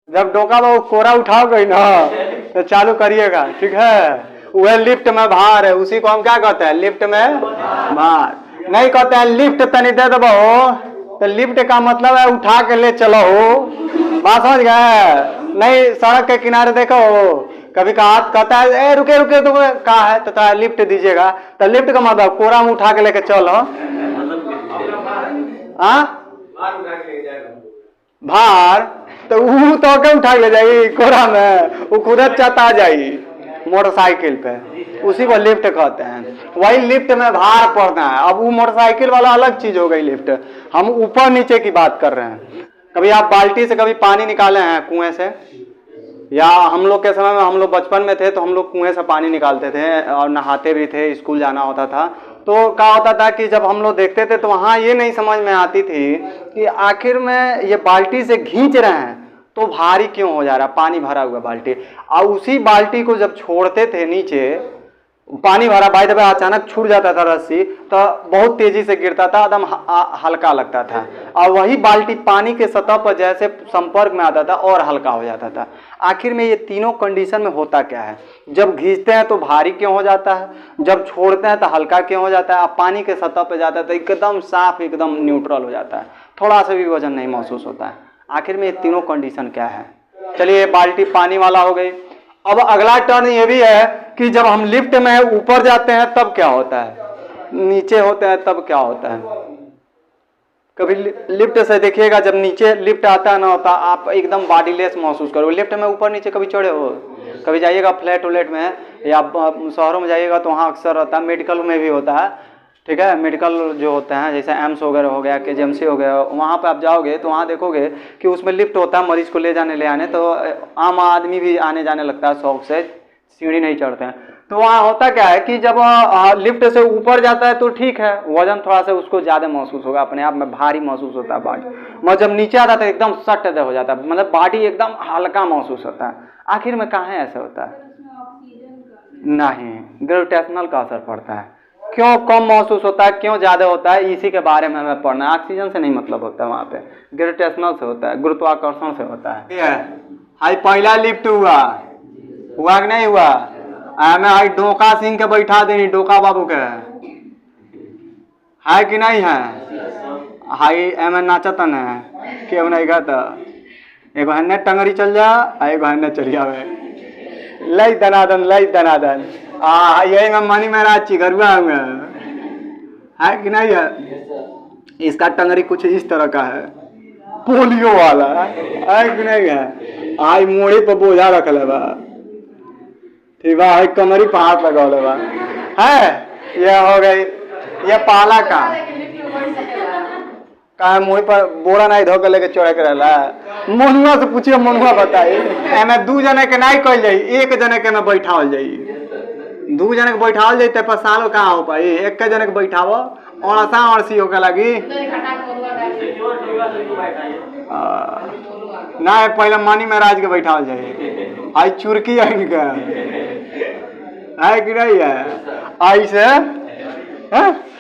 जब डोका वो कोरा उठाओगे ना तो चालू करिएगा, ठीक है। वह लिफ्ट में भार है, उसी को हम क्या कहते हैं, लिफ्ट में भार। नहीं कहते हैं लिफ्ट तनी दे दबो, तो लिफ्ट का मतलब है उठा के ले चलो हो। बात समझ गए? नहीं सड़क के किनारे देखो कभी कहा कहता है ए रुके रुके, तो कहा है तो लिफ्ट दीजिएगा, तो लिफ्ट का मतलब कोरा में उठा के लेके चलो। भार तो वो तो क्या उठा के ले जाएगी कोरा में, वो खुद चता जाएगी मोटरसाइकिल पे, उसी को लिफ्ट कहते हैं। वही लिफ्ट में भार पड़ना है। अब वो मोटरसाइकिल वाला अलग चीज हो गई लिफ्ट, हम ऊपर नीचे की बात कर रहे हैं। कभी आप बाल्टी से कभी पानी निकाले हैं कुएं से, या हम लोग के समय में, हम लोग बचपन में थे तो हम लोग कुएं से पानी निकालते थे और नहाते भी थे, स्कूल जाना होता था। तो क्या होता था कि जब हम लोग देखते थे तो वहाँ ये नहीं समझ में आती थी कि आखिर में ये बाल्टी से खींच रहे हैं तो भारी क्यों हो जा रहा, पानी भरा हुआ बाल्टी। और उसी बाल्टी को जब छोड़ते थे नीचे, पानी भरा बाय द वे अचानक छूट जाता था रस्सी, तो बहुत तेजी से गिरता था, एकदम हल्का लगता था। और वही बाल्टी पानी के सतह पर जैसे संपर्क में आता था और हल्का हो जाता था। आखिर में ये तीनों कंडीशन में होता क्या है, जब खींचते हैं तो भारी क्यों हो जाता है, जब छोड़ते हैं तो हल्का क्यों हो जाता है, अब पानी के सतह पर जाता है तो एकदम साफ, एकदम न्यूट्रल हो जाता है, थोड़ा सा भी वजन नहीं महसूस होता है। आखिर में ये तीनों कंडीशन क्या है? चलिए बाल्टी पानी वाला हो गई। अब अगला टर्न ये भी है कि जब हम लिफ्ट में ऊपर जाते हैं तब क्या होता है, नीचे होते हैं तब क्या होता है। कभी लिफ्ट से देखिएगा, जब नीचे लिफ्ट आता है ना होता, आप एकदम बॉडीलेस महसूस करो। लिफ्ट में ऊपर नीचे कभी चढ़े हो? कभी जाइएगा फ्लैट उलेट में या शहरों में जाइएगा तो वहाँ अक्सर होता है, मेडिकल में भी होता है, ठीक है। मेडिकल जो होते हैं जैसे एम्स वगैरह हो गया, KGMC हो गया, वहाँ पे आप जाओगे तो वहाँ देखोगे कि उसमें लिफ्ट होता है मरीज को ले जाने ले आने, तो आम आदमी भी आने जाने लगता है शौक से, सीढ़ी नहीं चढ़ते हैं। तो वहाँ होता क्या है कि जब लिफ्ट से ऊपर जाता है तो ठीक है, वजन थोड़ा सा उसको ज़्यादा महसूस होगा, अपने आप में भारी महसूस होता है बॉडी, मगर जब नीचे आता है तो एकदम सट हो जाता है, मतलब बॉडी एकदम हल्का महसूस होता है। आखिर में कहाँ ऐसा होता है? नहीं, ग्रेविटेशनल का असर पड़ता है। क्यों कम महसूस होता है, क्यों ज़्यादा होता है, इसी के बारे में हमें पढ़ना है। ऑक्सीजन से नहीं मतलब होता है, वहाँ पे ग्रेविटेशनल से होता है, गुरुत्वाकर्षण से होता है। हाई पहला लिफ्ट हुआ कि नहीं हुआ? मैं हाई डोका सिंह के बैठा देनी, डोका बाबू के है कि नहीं है? हाई एम नाचतन है क्यों नहीं गा, तो एगो हन्ने टंगरी चल जा, एगो हन्ने चल जावे, लई दनादन लई दनादन। यही मैं मनी महाराज चिगरुआ है कि नहीं है? इसका टंगरी कुछ इस तरह का है, पोलियो वाला है कि नहीं है? आई मोड़ी पर बोझा रख ले बा, ठीक बा, आई कमरी पर हाथ लगा ले बा, है ये हो गई ये पाला का मोड़ी पर बोरा नहीं धो के लेके चढ़े के रहला। मनुआ से पूछिए, मनुआ बताई एमे दू जने के नहीं कल जाई, एक जने के में बैठावल जाई, दू जने के बैठावल जाई पर सालो कहाँ हो पाई, एक जने के बैठावो अड़सा अड़सी होके लगी ना, पहले मनी महाराज के बैठावल जाई। आई चुरकी है इनका है कि नहीं है? आई से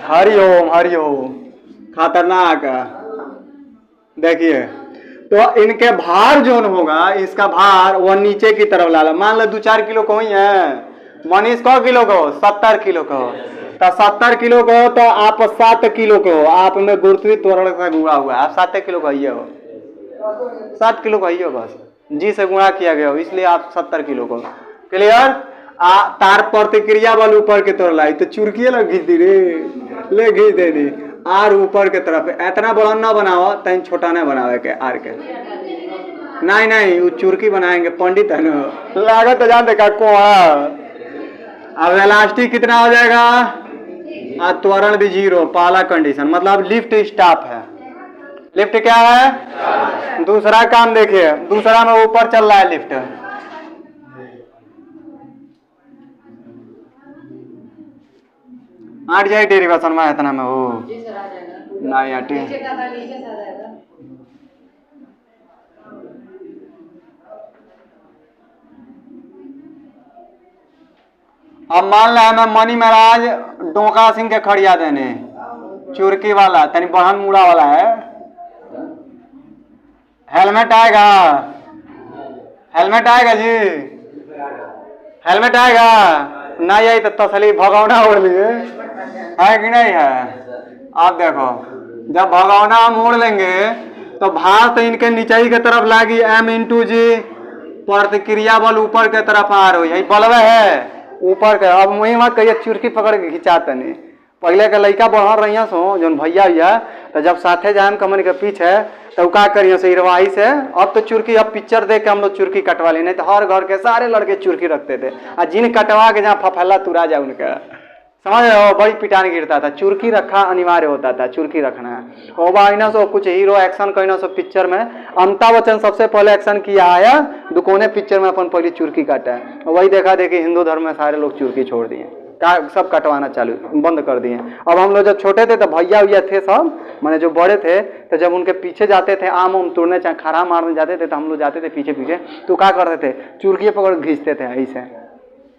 हरिओम हरिओम, खतरनाक है। देखिए तो इनके भार जो होगा, इसका भार वो नीचे की तरफ लाला, मान लो 2-4 किलो को ही है, मनीष को किलो को 70 किलो को, तो 70 किलो को तो आप 7 किलो को, आप में गुरुत्वीय त्वरण से गुणा हुआ, आप 7 किलो का ही हो, 7 किलो का ही हो, बस जी से गुणा किया गया हो, इसलिए आप 70 किलो को। क्लियर? तार प्रतिक्रिया बल ऊपर की तरफ लाई तो चुरकिए लग घीच दी रे, ले घीच दे दी आर ऊपर के तरफ। इतना बड़ा न बनाओ, तन छोटा न बनावे के आर के, नहीं नहीं वो चुरकी बनाएंगे पंडित है ना, लागत तो जान देखा को। अब इलास्टिक कितना हो जाएगा, त्वरण भी 0, पहला कंडीशन, मतलब लिफ्ट स्टॉप है। लिफ्ट क्या है? दूसरा काम देखिए, दूसरा में ऊपर चल रहा है लिफ्ट, आठ जाए डेरिवेशन में इतना में हो नहीं आटे। अब मान ला मैं मनी महाराज डोका सिंह के खड़िया देने, चुरकी वाला तनी बहन मुड़ा वाला है, हेलमेट आएगा हेलमेट आएगा जी, हेलमेट आएगा नहीं आई तो तसली भगौना उड़ लिए है कि नहीं है। आप देखो जब भगौना हम उड़ लेंगे तो भार तो इनके नीचे ही के तरफ लागी m/g, प्रतिक्रिया बल ऊपर के तरफ आ रही है, बलवे है ऊपर के। अब वही मत कहिए चुरकी पकड़ के खिंचाते नहीं। पहले के लड़का बढ़ रही सो जो भैया भैया तो जब साथे जाए कमन के पीछे तो का करिए से हिरवाही से। अब तो चुरकी, अब पिक्चर देख के हम लोग चुरकी कटवा ले, नहीं तो हर घर के सारे लड़के चुरकी रखते थे और जिन कटवा के जहाँ फफेला तुरा जाए उनका समझ रहे हो बड़ी पिटान गिरता था। चुरकी रखा अनिवार्य होता था, चुरकी रखना है। और बाइना सो कुछ हीरो एक्शन कहना सो पिक्चर में अमिताभ बच्चन सबसे पहले एक्शन किया है दुकोने पिक्चर में अपन पहले चुरकी काटा है। वही देखा देखी हिंदू धर्म में सारे लोग चुरकी छोड़ दिए, सब कटवाना चालू बंद कर दिए। अब हम लोग जब छोटे थे तो भैया भैया थे सब माने जो बड़े थे तो जब उनके पीछे जाते थे आम उम तोड़ने चाहे खरा मारने जाते थे तो हम लोग जाते थे पीछे पीछे तो क्या करते थे चुरकी पकड़ खींचते थे ऐसे।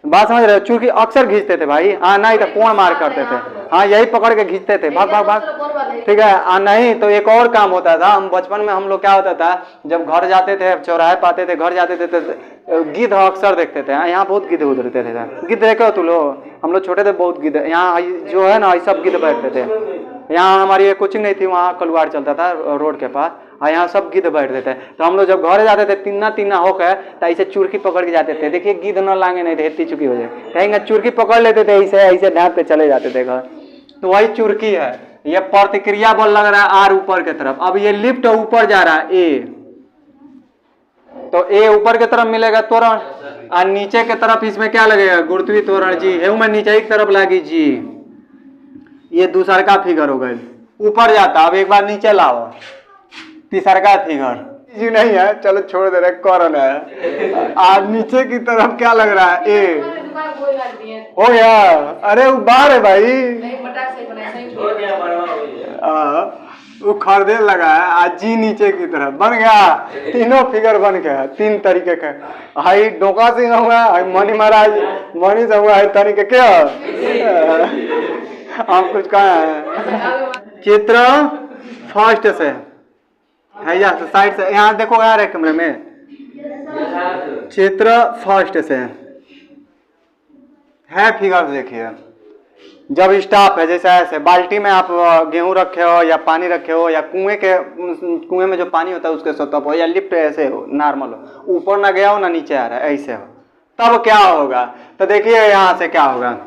बात समझ रहे हो, चूंकि अक्सर खींचते थे भाई, हाँ नहीं तो पोण मार करते थे, हाँ यही पकड़ के खींचते थे भाग भाग भाग, ठीक है। हाँ नहीं तो एक और काम होता था, हम बचपन में हम लोग क्या होता था जब घर जाते थे चौराहे पाते थे घर जाते थे तो गिद्ध अक्सर देखते थे। यहाँ बहुत गिद्ध उधरते थे, गिद्ध देखे हो तुम लोग? हम लोग छोटे थे बहुत गिद्ध यहाँ जो है ना सब गिद्ध बैठते थे। यहाँ हमारी कोचिंग नहीं थी, वहाँ कलवाड़ चलता था रोड के पास, और यहाँ सब गिद्ध बैठते थे। तो हम लोग जब घर जाते थे तिन्ना तिन्ना होकर तो ऐसे चुरकी पकड़ के जाते थे। देखिए गिद्ध न लांगे नहीं थे इतनी चुकी हो जाए, कहेंगे चुरकी पकड़ लेते थे ऐसे ऐसे ढाँप पे चले जाते थे घर। तो वही चुरकी है। ये प्रतिक्रिया बल लग रहा है आर ऊपर के तरफ। अब ये लिफ्ट ऊपर जा रहा है ए, तो ए ऊपर के तरफ मिलेगा त्वरण और नीचे के तरफ इसमें क्या लगेगा गुरुत्वीय त्वरण जी। हेउ में नीचे की तरफ लगी जी। ये दूसरा का फिगर हो गए ऊपर जाता। अब एक बार नीचे लाओ तीसरा का फिगर जी नहीं है, चलो छोड़ दे रहे कौन है। आज नीचे की तरफ क्या लग रहा है ए हो गया। अरे वो बाहर है भाई, वो खरीदे लगा है आज जी नीचे की तरफ बन गया। तीनों फिगर बन गया तीन तरीके का। हाई डोका सिंह हुआ, हाई मणि महाराज मणि से हुआ है तरीके क्या आप कुछ कहा है। चित्र फर्स्ट से है या साइड से, यहाँ देखो यार है कमरे में। चित्र फर्स्ट से है फिगर देखिए। जब स्टाफ है जैसे ऐसे बाल्टी में आप गेहूं रखे हो या पानी रखे हो या कुएं में जो पानी होता है उसके सतह हो या लिफ्ट ऐसे हो नॉर्मल हो, ऊपर ना गया हो ना नीचे आ रहा है ऐसे हो, तब क्या होगा। तो देखिए यहाँ से क्या होगा।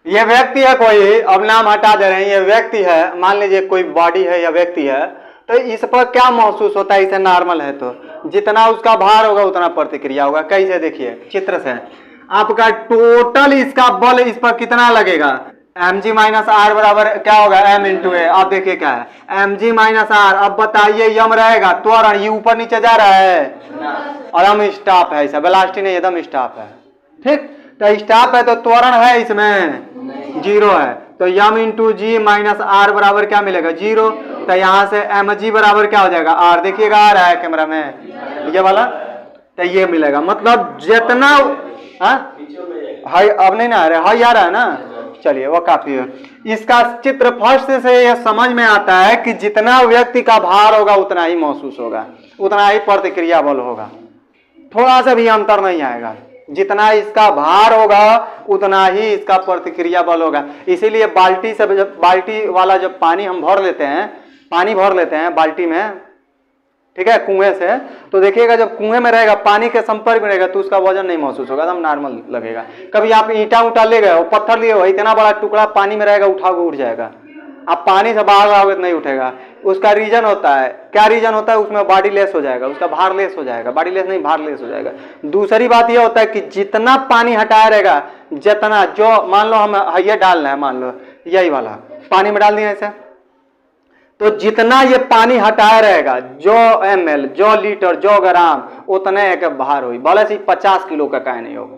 ये व्यक्ति है कोई, अब नाम हटा दे रहे हैं, ये व्यक्ति है मान लीजिए कोई बॉडी है या व्यक्ति है, तो इस पर क्या महसूस होता है। इसे नॉर्मल है तो जितना उसका भार होगा उतना प्रतिक्रिया होगा। कैसे देखिए चित्र से आपका टोटल इसका बल इस पर कितना लगेगा mg माइनस आर बराबर क्या होगा m/a। अब देखिए क्या है mg माइनस आर। अब बताइए यम रहेगा त्वरण, ये ऊपर नीचे जा रहा है और हम स्टॉप है, ऐसा वेलोसिटी नहीं एकदम स्टॉप है, ठीक। तो स्टॉप है तो त्वरण है इसमें जीरो है, तो m/g माइनस आर बराबर क्या मिलेगा जीरो। तो यहाँ से mg बराबर क्या हो जाएगा आर, देखिएगा आ रहा है कैमरा में ये वाला, तो ये मिलेगा। मतलब जितना हाई अब नहीं ना आ रहा है, हाई आ रहा है ना, चलिए वो काफी है। इसका चित्र फर्स्ट से यह समझ में आता है कि जितना व्यक्ति का भार होगा उतना ही महसूस होगा, उतना ही प्रतिक्रिया बल होगा, थोड़ा सा भी अंतर नहीं आएगा। जितना इसका भार होगा उतना ही इसका प्रतिक्रिया बल होगा। इसीलिए बाल्टी से जब बाल्टी वाला जब पानी हम भर लेते हैं, पानी भर लेते हैं बाल्टी में, ठीक है, कुएं से, तो देखिएगा जब कुएं में रहेगा पानी के संपर्क में रहेगा तो उसका वजन नहीं महसूस होगा, एकदम नॉर्मल लगेगा। कभी आप ईंटा उठा ले गए हो, पत्थर लिए हो, इतना बड़ा टुकड़ा पानी में रहेगा उठाओगे उठ जाएगा, आप पानी से बाहर आओगे तो नहीं उठेगा। उसका रीजन होता है, क्या रीजन होता है, उसमें बॉडी लेस हो जाएगा, उसका भार लेस हो जाएगा, बॉडी लेस नहीं भार लेस हो जाएगा। दूसरी बात यह होता है कि जितना पानी हटाया रहेगा, जितना जो मान लो हम ये डालना है, मान लो यही वाला पानी में डाल दिया ऐसे, तो जितना ये पानी हटाया रहेगा जो ml जो लीटर जो ग्राम उतने एक भार हुई, भले से 50 किलो का काहे नहीं होगा।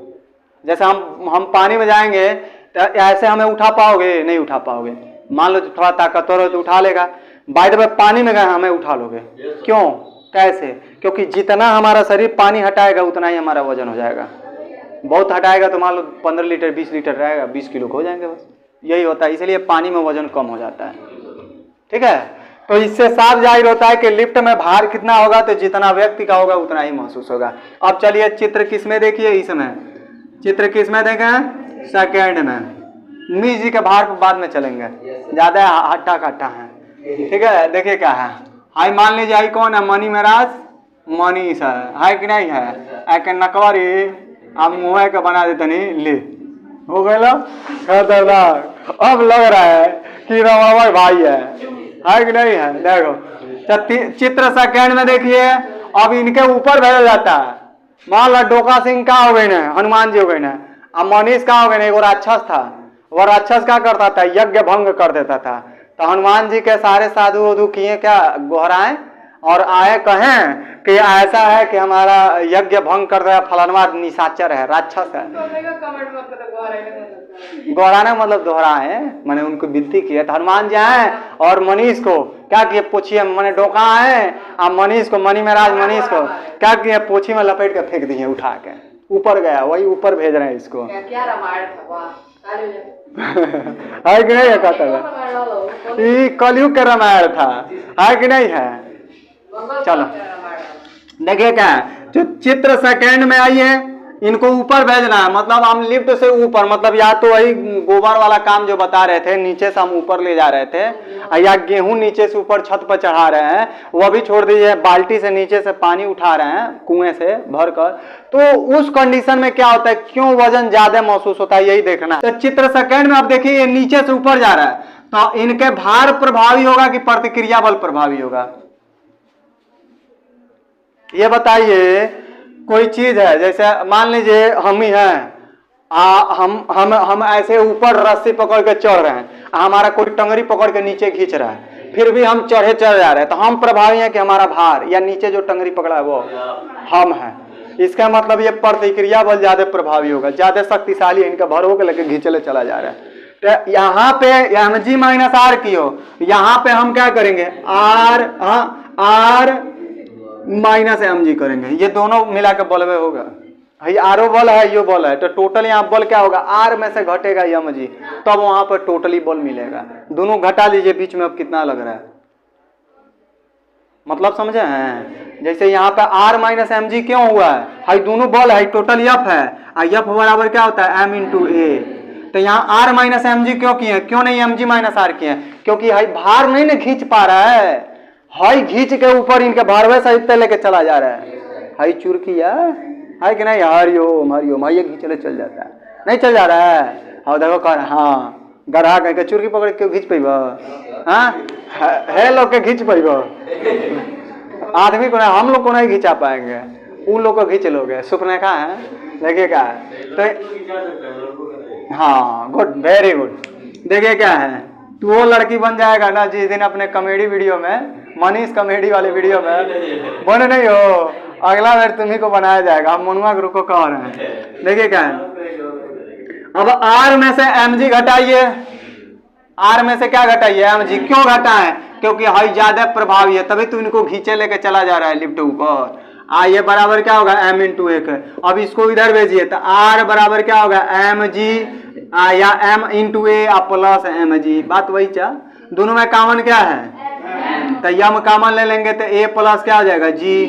जैसे हम पानी में जाएंगे तो ऐसे हमें उठा पाओगे नहीं उठा पाओगे, मान लो थोड़ा ताकतवर हो तो उठा लेगा, बाय द वे पानी में गए हमें उठा लोगे, क्यों कैसे, क्योंकि जितना हमारा शरीर पानी हटाएगा उतना ही हमारा वजन हो जाएगा। बहुत हटाएगा तो मान लो 15 लीटर 20 लीटर रहेगा, 20 किलो हो जाएंगे बस, यही होता है। इसलिए पानी में वजन कम हो जाता है, ठीक है। तो इससे साफ जाहिर होता है कि लिफ्ट में भार कितना होगा तो जितना व्यक्ति का होगा उतना ही महसूस होगा। अब चलिए चित्र किस में देखिए, इसमें चित्र किस में देखें, सेकेंड में। मीज जी के भार पर बाद में चलेंगे, ज्यादा हट्टा कट्टा है, ठीक है। देखिए क्या है, हाई मान लीजिए हाई कौन है, मनी महाराज मनीष है कि नहीं है, एक नकवारी आप मुँह के बना देते नहीं, ले हो गया खतरनाक। अब लग रहा है कि रमण भाई है कि नहीं है। देखो चित्र सेकेंड में देखिए, अब इनके ऊपर भेजा जाता है। मान लो डोका सिंह का हो गए ना, हनुमान जी हो गए ना, अब मनीष का हो गए ना, एक राक्षस था, वो राक्षस क्या करता था, यज्ञ भंग कर देता था। तो हनुमान जी के सारे साधु वधु किए क्या, गोहराए और आए कहें कि ऐसा है कि हमारा यज्ञ भंग कर रहा है, फलानवा निशाचर है, राक्षस है। गौराना मतलब दोहराए, मैंने उनको विनती की है। तो हनुमान जी आए और मनीष को क्या किए, पोछिए मैंने डोका है, अब मनीष को, मनी महाराज मनीष को क्या किए, पोछी में लपेट के फेंक दिए, उठा के ऊपर गया, वही ऊपर भेज रहे हैं इसको। क्या रामायण है कि नहीं है, कहता है कलयुग का रामायण था, है कि नहीं है। चलो देखिए क्या है, जो चित्र सेकेंड में आई है, इनको ऊपर भेजना है, मतलब हम लिफ्ट से ऊपर, मतलब या तो वही गोबर वाला काम जो बता रहे थे, नीचे से हम ऊपर ले जा रहे थे, या गेहूं नीचे से ऊपर छत पर चढ़ा रहे हैं, वह भी छोड़ दीजिए, बाल्टी से नीचे से पानी उठा रहे हैं कुएं से भरकर, तो उस कंडीशन में क्या होता है, क्यों वजन ज्यादा महसूस होता है, यही देखना है। तो चित्र सेकेंड में आप देखिए ये नीचे से ऊपर जा रहा है, तो इनके भार प्रभावी होगा कि प्रतिक्रिया बल प्रभावी होगा, ये बताइए। कोई चीज है, जैसे मान लीजिए हम ही हैं, हम ऐसे ऊपर रस्सी पकड़ के चढ़ रहे हैं, हमारा कोई टंगरी पकड़ के नीचे खींच रहा है, फिर भी हम चढ़ जा रहे हैं, तो हम प्रभावी हैं कि हमारा भार या नीचे जो टंगरी पकड़ा है वो हम है। इसका मतलब ये प्रतिक्रिया बल ज्यादा प्रभावी होगा, ज्यादा शक्तिशाली, इनका भर होकर लेके घींचले चला जा रहा है। तो यहाँ पे mg माइनस आर की हो, यहाँ पे हम क्या करेंगे, आर माइनस एम जी करेंगे, ये दोनों मिला के बल में होगा, ये आरो बल है, यो बल है, तो टोटल यहाँ बल क्या होगा, आर में से घटेगा एम जी, तब वहां पर टोटली बल मिलेगा। दोनों घटा लीजिए बीच में, अब कितना लग रहा है, मतलब समझे हैं। जैसे यहाँ पे आर माइनस एम जी क्यों हुआ है, हाई दोनों बल है, टोटल एफ है, एफ बराबर क्या होता है, एम इंटू ए। तो यहाँ आर माइनस एम जी क्यों किए, क्यों नहीं एम जी माइनस आर किए, क्योंकि हाई भार नहीं ना खींच पा रहा है, हाई घींच के ऊपर इनके भारवे सहित लेके चला जा रहा है, हाई चुरकिया है कि नहीं, हरिओम हरिओम, हाई घींचले चल जाता है, नहीं चल जा रहा है। हाँ देखो कह रहा, हाँ गढ़ा कह के चुरकी पकड़ के घींच पैब, हाँ है लोग के घींच पैब, आदमी को नहीं, हम लोग को नहीं घिंचा पाएंगे, उन लोग को घींच लोगे, सुपनेखा है। देखिए क्या है, तो हाँ गुड, वेरी गुड। देखिए क्या है, तो वो लड़की बन जाएगा ना जिस दिन अपने कॉमेडी वीडियो में, मनीष कॉमेडी वाले वीडियो में बने नहीं हो, अगला बार तुम्ही को बनाया जाएगा, हम मनुआ गुरु को कह रहे हैं। देखिए क्या है, अब आर में से एम जी घटाइए, आर में से क्या घटाइए, एम जी। क्यों घटा है, क्योंकि हाई ज्यादा प्रभावी है, तभी तो इनको खींचे लेके चला जा रहा है लिफ्ट ऊपर। ये बराबर क्या होगा, एम इंटू एक। अब इसको इधर भेजिए, तो आर बराबर क्या होगा, एम जी या एम इंटू ए प्लस एम जी, बात वही चा, दोनों में कॉमन क्या है, तो यम कॉमन ले लेंगे तो ए प्लस क्या हो जाएगा, जी।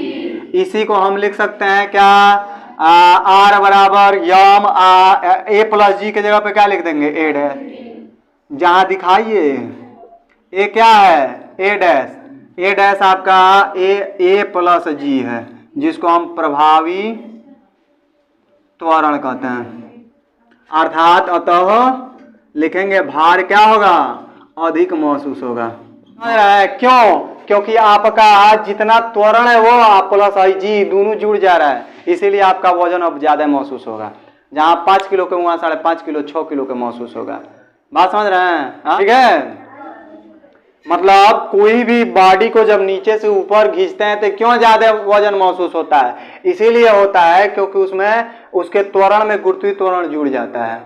इसी को हम लिख सकते हैं क्या, आर बराबर यम ए प्लस जी के जगह पे क्या लिख देंगे, ए डैश। जहां दिखाइए ए क्या है, ए डैश, ए डैश आपका ए प्लस जी है, जिसको हम प्रभावी त्वरण कहते हैं। अर्थात अतः लिखेंगे भार क्या होगा, अधिक महसूस होगा। क्यों, क्योंकि आपका जितना त्वरण है वो प्लस आई जी दोनों जुड़ जा रहा है, इसीलिए आपका वजन अब ज्यादा महसूस होगा। जहां 5 किलो के वहां 5.5 किलो 6 किलो के महसूस होगा। बात समझ रहे हैं, ठीक है। मतलब कोई भी बॉडी को जब नीचे से ऊपर खींचते हैं तो क्यों ज्यादा वजन महसूस होता है, इसीलिए होता है क्योंकि उसमें उसके त्वरण में गुरुत्वीय त्वरण जुड़ जाता है,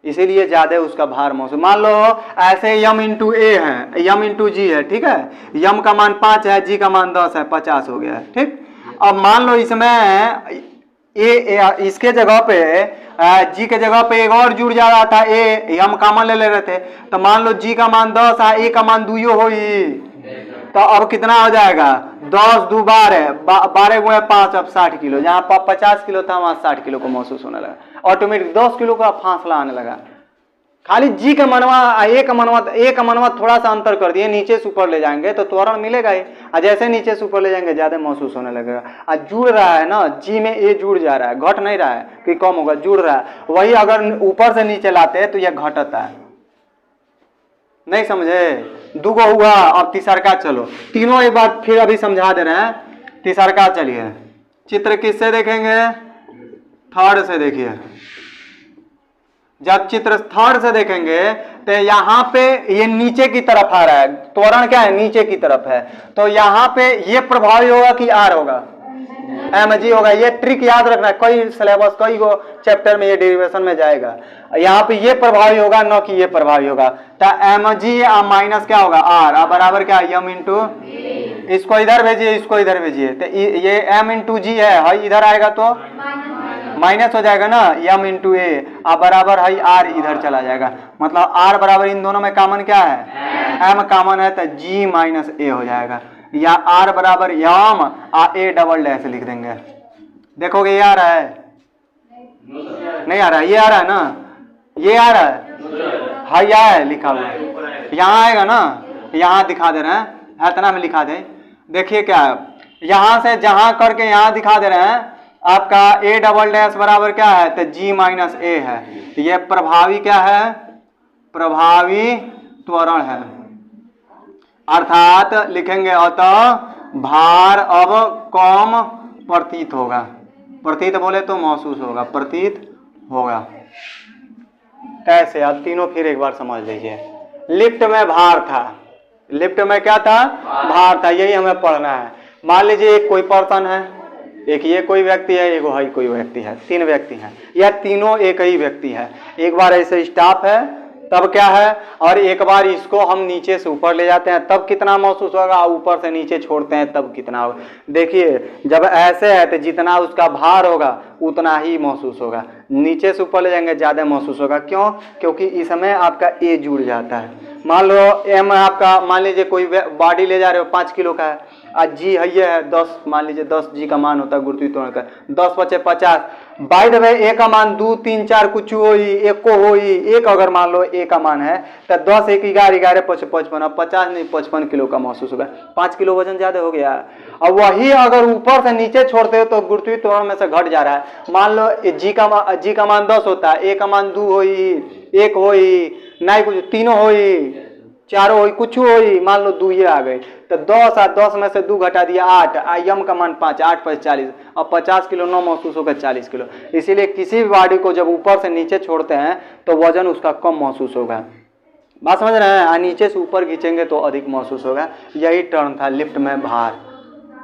इसीलिए ज्यादा उसका भार महसूस। मान लो ऐसे यम इंटू ए है, यम इंटू जी है, ठीक है, यम का मान 5 है, जी का मान 10 है, 50 हो गया है, ठीक। अब मान लो इसमें इसके जगह पे जी के जगह पे एक और जुड़ जा रहा था, ए हम कॉमन ले रहे थे, तो मान लो जी का मान 10 है, ए का मान 2 हो ही, तो अब कितना हो जाएगा, 10 2 12, 12 गुणे 5, अब 60 किलो। जहाँ 50 किलो था वहां 60 किलो को महसूस होने लगा, ऑटोमेटिक 10 किलो का फासला आने लगा। खाली जी का मनवा, एक मनवा थोड़ा सा अंतर कर दिए, नीचे से ऊपर ले जाएंगे तो त्वरण मिलेगा ही। और जैसे नीचे से ऊपर ले जाएंगे ज्यादा महसूस होने लगेगा। और जुड़ रहा है ना, जी में ए जुड़ जा रहा है, घट नहीं रहा है कि कम होगा, जुड़ रहा है। वही अगर ऊपर से नीचे लाते हैं तो यह घटता है। नहीं समझे, दुगो हुआ, अब तीसरका चलो, तीनों एक बार फिर अभी समझा दे रहे हैं। तीसरका चलिए, चित्र किससे देखेंगे, थर्ड से देखिए। जब चित्र थर्ड से देखेंगे तो यहाँ पे ये नीचे की तरफ आ रहा है, त्वरण क्या है, नीचे की तरफ है। तो यहाँ पे ये प्रभावी होगा कि आर होगा, एम जी होगा। ये ट्रिक याद रखना है, कई सिलेबस कई गो चैप्टर में ये डेरिवेशन में जाएगा। यहाँ पे ये प्रभावी होगा, न कि ये प्रभावी होगा। तो एम जी माइनस क्या होगा, आर बराबर क्या, यम इंटू, इसको इधर भेजिए, इसको इधर भेजिए। तो ये एम इंटू जी है, इधर आएगा तो माइनस हो जाएगा ना, यम इंटू ए, अब बराबर है आर, इधर चला जाएगा। मतलब आर बराबर इन दोनों में कॉमन क्या है, एम कॉमन है, तो जी माइनस ए हो जाएगा। या आर बराबर यम ए डबल डैश लिख देंगे। देखोगे ये आ रहा है, नहीं आ रहा है, ये आ रहा है ना, ये आ रहा है, हाँ या है लिखा हुआ है, यहाँ आएगा ना, यहाँ दिखा दे रहे हैं, इतना में लिखा दे। देखिए क्या है, यहाँ से जहाँ करके यहाँ दिखा दे रहे हैं, आपका ए डबल डैश बराबर क्या है, तो जी माइनस ए है। ये प्रभावी क्या है, प्रभावी त्वरण है। अर्थात लिखेंगे अतः भार अब कम प्रतीत होगा। प्रतीत बोले तो महसूस होगा, प्रतीत होगा। कैसे, अब तीनों फिर एक बार समझ लीजिए। लिफ्ट में भार था, लिफ्ट में क्या था, भार था, यही हमें पढ़ना है। मान लीजिए एक कोई पर्सन है, एक ये कोई व्यक्ति है, एक है कोई व्यक्ति है, 3 व्यक्ति हैं, या तीनों एक ही व्यक्ति है। एक बार ऐसे स्टाफ है तब क्या है, और एक बार इसको हम नीचे से ऊपर ले जाते हैं तब कितना महसूस होगा, ऊपर से नीचे छोड़ते हैं तब कितना होगा। देखिए जब ऐसे है तो जितना उसका भार होगा उतना ही महसूस होगा, नीचे से ऊपर ले जाएंगे ज़्यादा महसूस होगा। क्यों, क्योंकि इसमें आपका ए जुड़ जाता है। मान लो एम आपका, मान लीजिए कोई बॉडी ले जा रहे हो 5 किलो का है, आज जी है ये है 10, मान लीजिए 10 जी का मान होता है गुरुत्वीय त्वरण का, 10 × 5 = 50। बाय द वे ए का मान 2 3 4 कुछ होई, एक को होई, एक अगर मान लो ए का मान है तो 10 1 11 11 5 55, 50 नहीं 55 किलो का महसूस होगा। 5 किलो वजन ज्यादा हो गया। अब वही अगर ऊपर से नीचे छोड़ते हो तो गुरुत्वीय त्वरण में से घट जा रहा है। मान लो जी का मान 10 होता है, ए का मान 2 होई, 1 होई, नहीं कुछ, तीनों होई, चारों होई, कुछ होई, मान लो 2 ये आ गए तो 10 और 10 में से 2 घटा दिया 8, यम का मान 5, 8 × 5 = 40। अब 50 किलो 9 महसूस होगा 40 किलो। इसीलिए किसी भी बॉडी को जब ऊपर से नीचे छोड़ते हैं तो वजन उसका कम महसूस होगा। बात समझ रहे हैं, नीचे से ऊपर खींचेंगे तो अधिक महसूस होगा। यही टर्म था लिफ्ट में भार।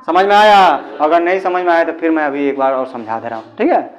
समझ में आया? अगर नहीं समझ में आया तो फिर मैं अभी एक बार और समझा दे रहा हूँ, ठीक है।